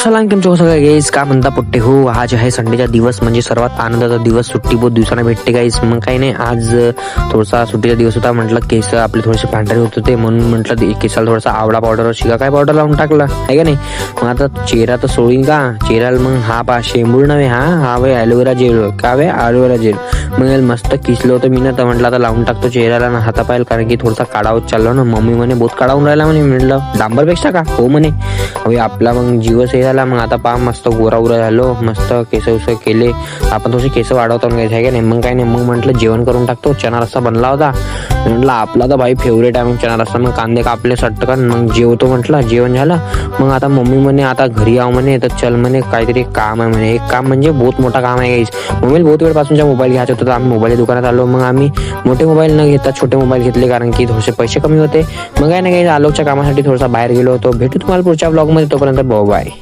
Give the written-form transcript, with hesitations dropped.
चला तुमच्या सगळं गाईस का म्हणता पट्टे हो. आज आहे संडेचा दिवस म्हणजे सर्वात आनंदाचा दिवस. सुट्टी बहुत दिवसांना भेटते गाईस. मग काही नाही, आज थोडासा सुट्टीचा दिवस होता. म्हटलं केस आपले थोडेसे पांढरे होत होते म्हणून म्हटलं केसाला थोडासा आवळा पावडर शिका काय पावडर लावून टाकला आहे का नाही. मग आता चेहरा तर सोडीन का चेहऱ्याला. मग हा पा शेंबूळ नव्हे, हा वे ॲलोवेरा जेल का वे ॲलोवेरा जेल. मग मस्त किसलं होतं मी ना, तर म्हटलं आता लावून टाकतो चेहऱ्याला ना हातापायला, कारण की थोडासा काढा होत चाललो ना. मम्मी म्हणे बहुत काढा होऊन राहिला म्हणे. म्हटलं डांबरपेक्षा का हो म्हणे. हवे आपला मग जीवच हे झाला. मग आता पहा मस्त गोरा उरा झालो, मस्त केस उस केले. आपण थोडे केस वाढवतो घ्यायचे आहे का नाही. मग काही नाही, मग म्हटलं जेवण करून टाकतो. चना रस्सा बनला होता. म्हटलं आपला तर भाई फेवरेट आहे मग चना रस्सा. मग कांदे कापले सटकन, मग जेवतो म्हटलं. जेवण झालं. मग आता मम्मी म्हणे आता घरी यावं म्हणे, तर चल म्हणे काहीतरी काम आहे म्हणे. एक काम म्हणजे बहुत मोठा काम आहे गाईस. मम्मीला बहुत वेळपासूनच्या मोबाईल घ्यायचा होता, तर आम्ही मोबाईल दुकानात आलो. मग आम्ही मोठे मोबाईल न घेता छोटे मोबाईल घेतले, कारण की थोडेसे पैसे कमी होते. मग काय नाही, आलोकच्या कामासाठी थोडासा बाहेर गेलो होतो. भेटू तुम्हाला पुढच्या ब्लॉगमध्ये. तोपर्यंत बाय.